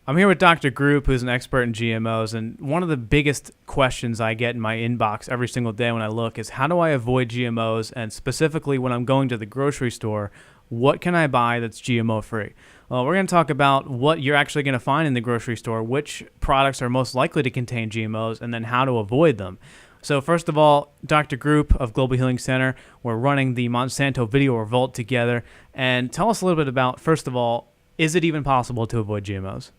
I'm here with Dr. Group, who's an expert in GMOs, and one of the biggest questions I get in my inbox every single day when I look is how do I avoid GMOs, and specifically when I'm going to the grocery store, what can I buy that's GMO-free? Well, we're going to talk about what you're actually going to find in the grocery store, which products are most likely to contain GMOs, and then how to avoid them. So first of all, Dr. Group of Global Healing Center, we're running the Monsanto Video Revolt together, and tell us a little bit about, first of all, is it even possible to avoid GMOs?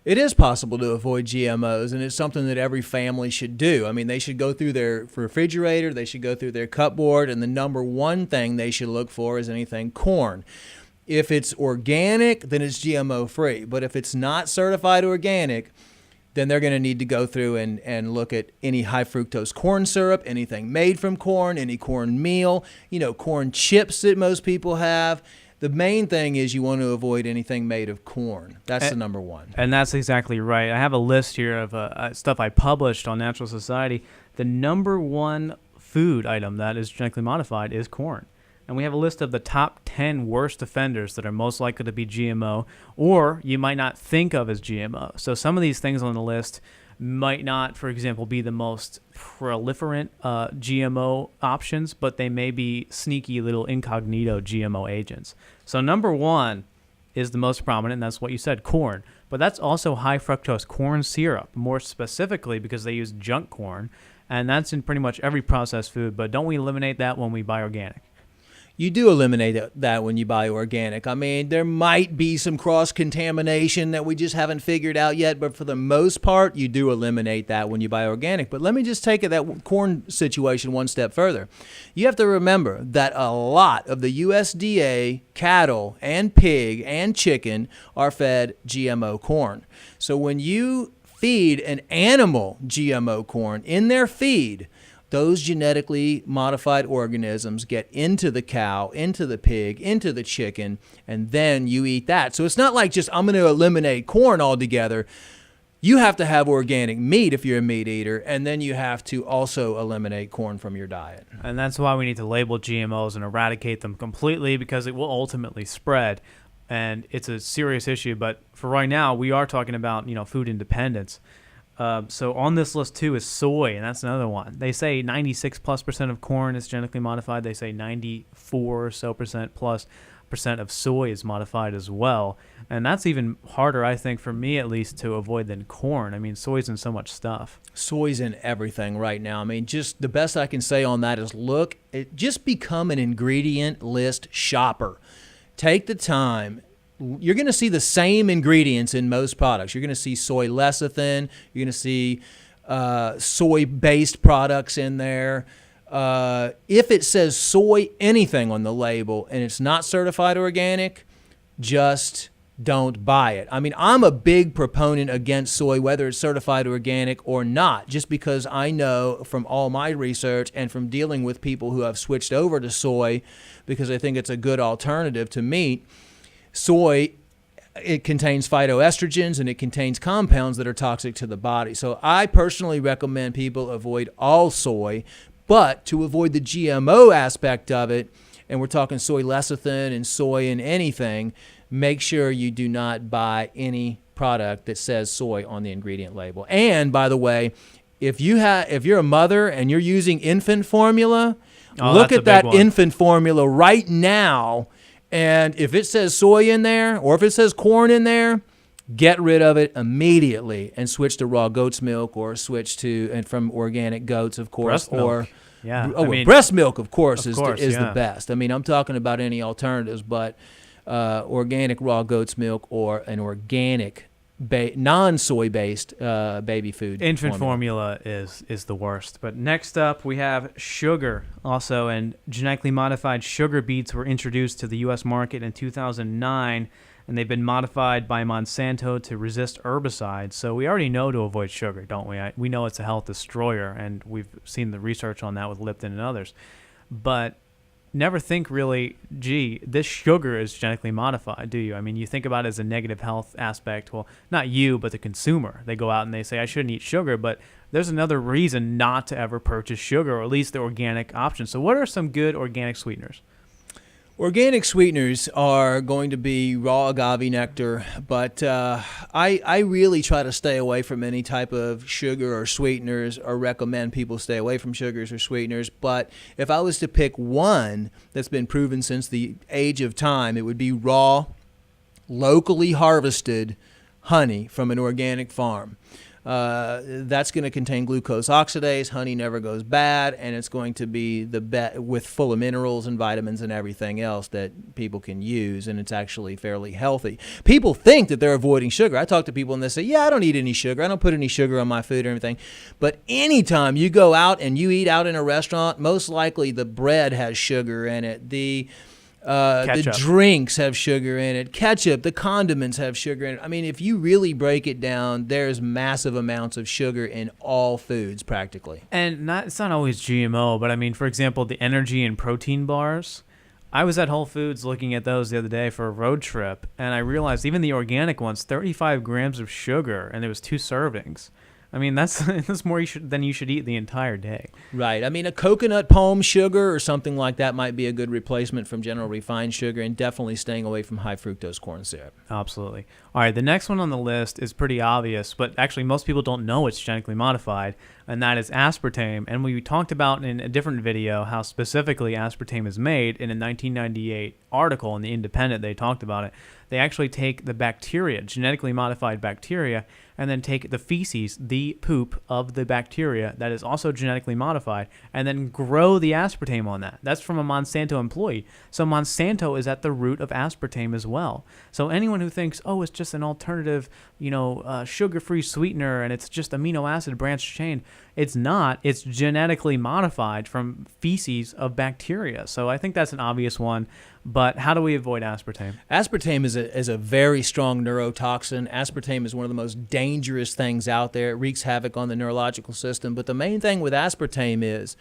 It is possible to avoid GMOs, and it's something that every family should do. I mean, they should go through their refrigerator, they should go through their cupboard, and the number one thing they should look for is anything corn. If it's organic, then it's GMO-free. But if it's not certified organic, then they're going to need to go through and look at any high fructose corn syrup, anything made from corn, any corn meal, corn chips that most people have. The main thing is you want to avoid anything made of corn. That's the number one. And that's exactly right. I have a list here of stuff I published on Natural Society. The number one food item that is genetically modified is corn. And we have a list of the top 10 worst offenders that are most likely to be GMO, or you might not think of as GMO. So some of these things on the list might not, for example, be the most proliferant GMO options, but they may be sneaky little incognito GMO agents. So number one is the most prominent, and that's what you said, corn. But that's also high fructose corn syrup, more specifically because they use junk corn, and that's in pretty much every processed food. But don't we eliminate that when we buy organic? You do eliminate that when you buy organic. I mean, there might be some cross-contamination that we just haven't figured out yet, but for the most part, you do eliminate that when you buy organic. But let me just take that corn situation one step further. You have to remember that a lot of the USDA cattle and pig and chicken are fed GMO corn. So when you feed an animal GMO corn in their feed, those genetically modified organisms get into the cow, into the pig, into the chicken, and then you eat that. So it's not like just I'm going to eliminate corn altogether. You have to have organic meat if you're a meat eater, and then you have to also eliminate corn from your diet. And that's why we need to label GMOs and eradicate them completely, because it will ultimately spread. And it's a serious issue. But for right now, we are talking about food independence. So on this list too is soy, and that's another one. They say 96+% of corn is genetically modified. They say 94 or so percent of soy is modified as well, and that's even harder, I think, for me at least, to avoid than corn. I mean, soy's in so much stuff. Soy's in everything right now. I mean, just the best I can say on that is just become an ingredient list shopper. Take the time. You're going to see the same ingredients in most products. You're going to see soy lecithin. You're going to see soy-based products in there. If it says soy anything on the label and it's not certified organic, just don't buy it. I mean, I'm a big proponent against soy, whether it's certified organic or not, just because I know from all my research and from dealing with people who have switched over to soy because I think it's a good alternative to meat. Soy, it contains phytoestrogens and it contains compounds that are toxic to the body. So I personally recommend people avoid all soy, but to avoid the GMO aspect of it, and we're talking soy lecithin and soy in anything, make sure you do not buy any product that says soy on the ingredient label. And by the way, if you're a mother and you're using infant formula, look at that infant formula right now. And if it says soy in there or if it says corn in there, get rid of it immediately and switch to raw goat's milk or switch to from organic goats, of course. Breast milk. Yeah. Breast milk, of course, is the best. I mean, I'm talking about any alternatives, but organic raw goat's milk or an organic non-soy-based baby food. Infant formula is the worst. But next up, we have sugar also, and genetically modified sugar beets were introduced to the U.S. market in 2009, and they've been modified by Monsanto to resist herbicides. So we already know to avoid sugar, don't we? We know it's a health destroyer, and we've seen the research on that with Lipton and others. But never think really, gee, this sugar is genetically modified, do you? I mean, you think about it as a negative health aspect. Well, not you, but the consumer. They go out and they say, I shouldn't eat sugar, but there's another reason not to ever purchase sugar, or at least the organic option. So what are some good organic sweeteners? Organic sweeteners are going to be raw agave nectar, but I really try to stay away from any type of sugar or sweeteners, or recommend people stay away from sugars or sweeteners. But if I was to pick one that's been proven since the age of time, it would be raw, locally harvested honey from an organic farm. That's going to contain glucose oxidase. Honey never goes bad, and it's going to be with full of minerals and vitamins and everything else that people can use, and it's actually fairly healthy. People think that they're avoiding sugar. I talk to people and they say, yeah, I don't eat any sugar. I don't put any sugar on my food or anything. But anytime you go out and you eat out in a restaurant, most likely the bread has sugar in it. The drinks have sugar in it. Ketchup, the condiments have sugar in it. I mean, if you really break it down, there's massive amounts of sugar in all foods practically. And it's not always GMO, but I mean, for example, the energy and protein bars. I was at Whole Foods looking at those the other day for a road trip, and I realized even the organic ones, 35 grams of sugar, and there was 2 servings. I mean, that's more than you should eat the entire day. Right. I mean, a coconut palm sugar or something like that might be a good replacement from general refined sugar, and definitely staying away from high fructose corn syrup. Absolutely. All right, the next one on the list is pretty obvious, but actually most people don't know it's genetically modified, and that is aspartame. And we talked about in a different video how specifically aspartame is made. In a 1998 article in The Independent, they talked about it. They actually take the bacteria, genetically modified bacteria, and then take the feces, the poop of the bacteria that is also genetically modified, and then grow the aspartame on that. That's from a Monsanto employee. So Monsanto is at the root of aspartame as well. So anyone who thinks, oh, it's just an alternative, sugar-free sweetener and it's just amino acid branch chain, it's not. It's genetically modified from feces of bacteria. So I think that's an obvious one. But how do we avoid aspartame? Aspartame is a very strong neurotoxin. Aspartame is one of the most dangerous things out there. It wreaks havoc on the neurological system. But the main thing with aspartame is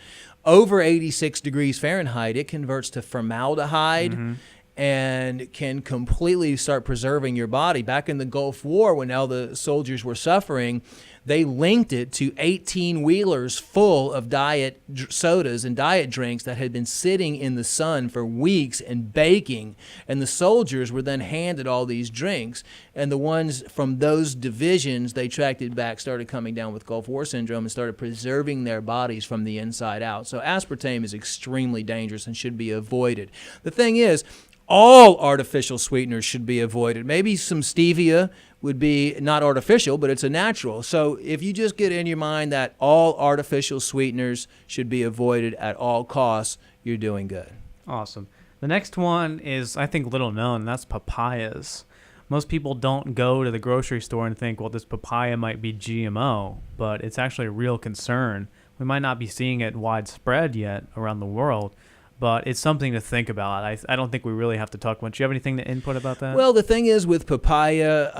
over 86 degrees Fahrenheit, it converts to formaldehyde. Mm-hmm. And can completely start preserving your body. Back in the Gulf War, when all the soldiers were suffering, they linked it to 18-wheelers full of diet sodas and diet drinks that had been sitting in the sun for weeks and baking. And the soldiers were then handed all these drinks. And the ones from those divisions they tracked it back started coming down with Gulf War syndrome and started preserving their bodies from the inside out. So aspartame is extremely dangerous and should be avoided. The thing is, all artificial sweeteners should be avoided. Maybe some stevia would be not artificial, but it's a natural. So if you just get in your mind that all artificial sweeteners should be avoided at all costs, you're doing good. Awesome. The next one is, I think, little known, and that's papayas. Most people don't go to the grocery store and think, well, this papaya might be GMO, but it's actually a real concern. We might not be seeing it widespread yet around the world, but it's something to think about. I don't think we really have to talk much. Do you have anything to input about that? Well, the thing is with papaya,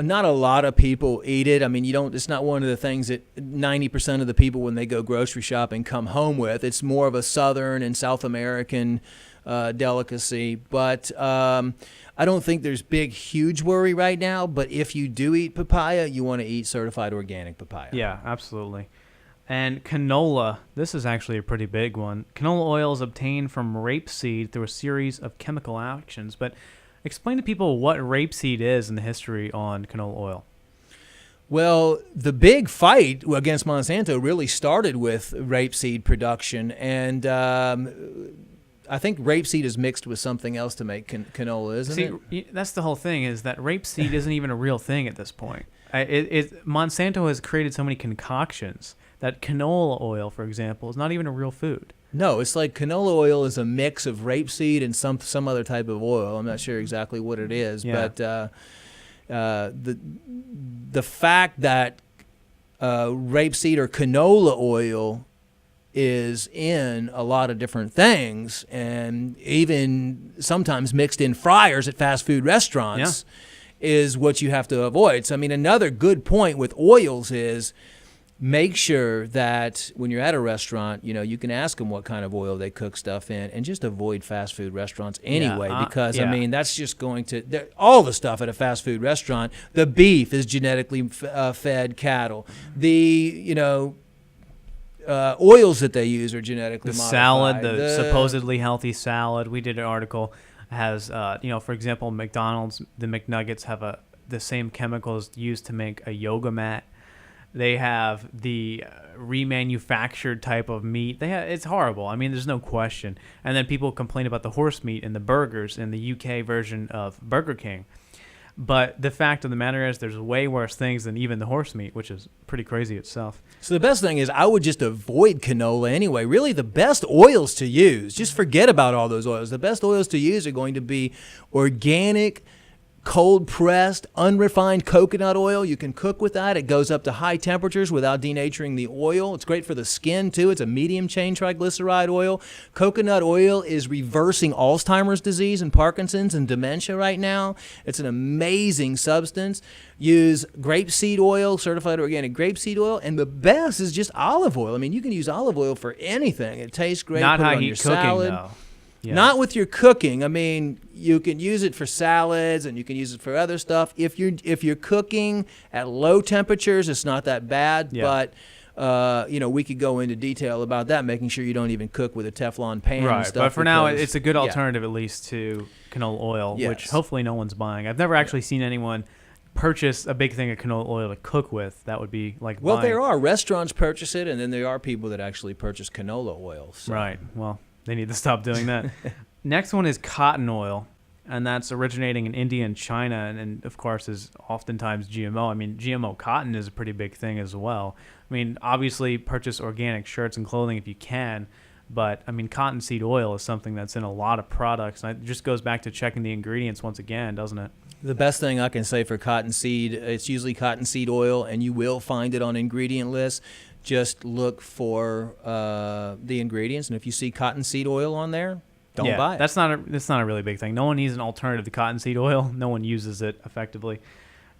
not a lot of people eat it. I mean, it's not one of the things that 90% of the people when they go grocery shopping come home with. It's more of a Southern and South American delicacy. But I don't think there's huge worry right now. But if you do eat papaya, you want to eat certified organic papaya. Yeah, absolutely. And canola, this is actually a pretty big one. Canola oil is obtained from rapeseed through a series of chemical actions. But explain to people what rapeseed is and the history on canola oil. Well, the big fight against Monsanto really started with rapeseed production. And I think rapeseed is mixed with something else to make canola, isn't it? That's the whole thing, is that rapeseed isn't even a real thing at this point. Monsanto has created so many concoctions that canola oil, for example, is not even a real food. No, it's like canola oil is a mix of rapeseed and some other type of oil. I'm not sure exactly what it is, but the fact that rapeseed or canola oil is in a lot of different things, and even sometimes mixed in fryers at fast food restaurants, is what you have to avoid. So, I mean, another good point with oils is make sure that when you're at a restaurant, you can ask them what kind of oil they cook stuff in, and just avoid fast food restaurants anyway, because, I mean, that's just going to, all the stuff at a fast food restaurant, the beef is genetically fed cattle. The, oils that they use are genetically The modified. salad, the supposedly healthy salad. We did an article has, for example, McDonald's, the McNuggets have the same chemicals used to make a yoga mat. They have the remanufactured type of meat. It's horrible. I mean, there's no question. And then people complain about the horse meat in the burgers in the UK version of Burger King. But the fact of the matter is there's way worse things than even the horse meat, which is pretty crazy itself. So the best thing is I would just avoid canola anyway. Really, the best oils to use, just forget about all those oils. The best oils to use are going to be organic, cold-pressed, unrefined coconut oil. You can cook with that. It goes up to high temperatures without denaturing the oil. It's great for the skin, too. It's a medium-chain triglyceride oil. Coconut oil is reversing Alzheimer's disease and Parkinson's and dementia right now. It's an amazing substance. Use grapeseed oil, certified organic grapeseed oil, and the best is just olive oil. I mean, you can use olive oil for anything. It tastes great. Not Put it high on your heat cooking, salad. though. Yeah. Not with your cooking. I mean, you can use it for salads and you can use it for other stuff. If you're cooking at low temperatures, it's not that bad. Yeah. But we could go into detail about that, making sure you don't even cook with a Teflon pan Right, and stuff. but for now, it's a good alternative at least to canola oil, Yes. which hopefully no one's buying. I've never actually seen anyone purchase a big thing of canola oil to cook with. That would be like Well, buying. there are restaurants purchase it, and then there are people that actually purchase canola oil. So. Right. Well, they need to stop doing that. Next one is cotton oil, and that's originating in India and China, and of course is oftentimes GMO. I mean, GMO cotton is a pretty big thing as well. I mean, obviously purchase organic shirts and clothing if you can, but I mean, cottonseed oil is something that's in a lot of products, and it just goes back to checking the ingredients once again, doesn't it? The best thing I can say for cottonseed, it's usually cottonseed oil, and you will find it on ingredient lists. Just look for the ingredients, and if you see cottonseed oil on there, don't buy it. That's not a really big thing. No one needs an alternative to cottonseed oil. No one uses it effectively.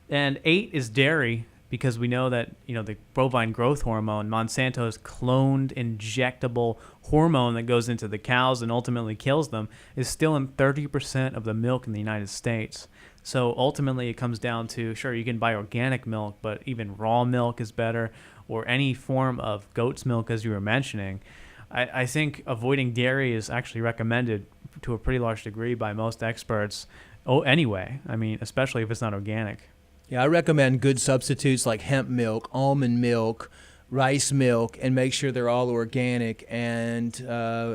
And 8 is dairy, because we know that the bovine growth hormone, Monsanto's cloned injectable hormone that goes into the cows and ultimately kills them, is still in 30% of the milk in the United States. So ultimately it comes down to, sure, you can buy organic milk, but even raw milk is better, or any form of goat's milk, as you were mentioning. I think avoiding dairy is actually recommended to a pretty large degree by most experts. Anyway, I mean, especially if it's not organic. Yeah, I recommend good substitutes like hemp milk, almond milk, rice milk, and make sure they're all organic, and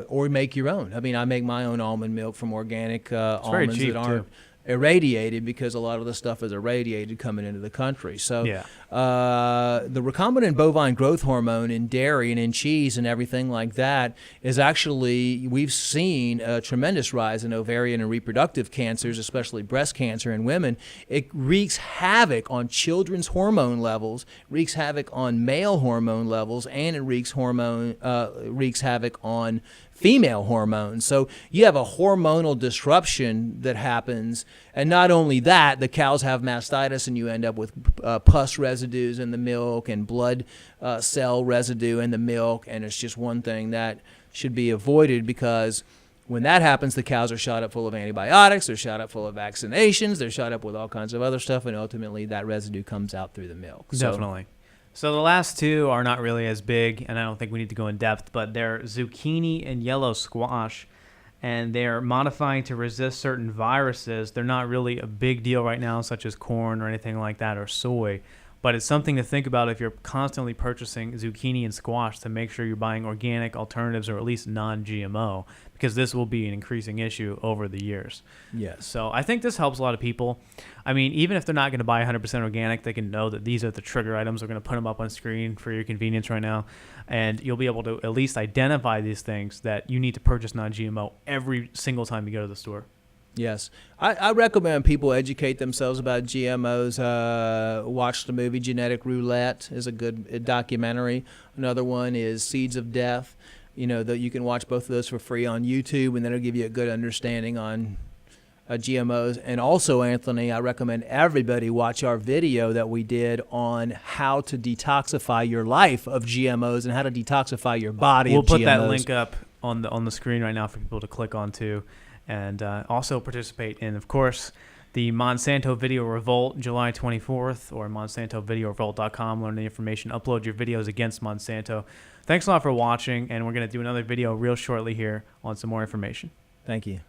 or make your own. I mean, I make my own almond milk from organic almonds cheap, that aren't too. irradiated, because a lot of the stuff is irradiated coming into the country. So Yeah. the recombinant bovine growth hormone in dairy and in cheese and everything like that is actually, we've seen a tremendous rise in ovarian and reproductive cancers, especially breast cancer in women. It wreaks havoc on children's hormone levels, wreaks havoc on male hormone levels, and it wreaks havoc on female hormones. So you have a hormonal disruption that happens, and not only that, the cows have mastitis, and you end up with pus residues in the milk and blood cell residue in the milk, and it's just one thing that should be avoided, because when that happens, the cows are shot up full of antibiotics, they're shot up full of vaccinations, they're shot up with all kinds of other stuff, and ultimately that residue comes out through the milk. Definitely. So the last two are not really as big, and I don't think we need to go in depth, but they're zucchini and yellow squash, and they're modifying to resist certain viruses. They're not really a big deal right now, such as corn or anything like that, or soy, but it's something to think about if you're constantly purchasing zucchini and squash, to make sure you're buying organic alternatives, or at least non-GMO, because this will be an increasing issue over the years. Yes. So I think this helps a lot of people. I mean, even if they're not going to buy 100% organic, they can know that these are the trigger items. We're going to put them up on screen for your convenience right now, and you'll be able to at least identify these things that you need to purchase non-GMO every single time you go to the store. Yes. I recommend people educate themselves about GMOs. Watch the movie Genetic Roulette is a good documentary. Another one is Seeds of Death. That you can watch both of those for free on YouTube, and that'll give you a good understanding on GMOs. And also, Anthony, I recommend everybody watch our video that we did on how to detoxify your life of GMOs and how to detoxify your body of GMOs. We'll put that link up on the screen right now for people to click on too. And also participate in, of course, the Monsanto Video Revolt, July 24th, or MonsantoVideoRevolt.com. Learn the information. Upload your videos against Monsanto. Thanks a lot for watching, and we're going to do another video real shortly here on some more information. Thank you.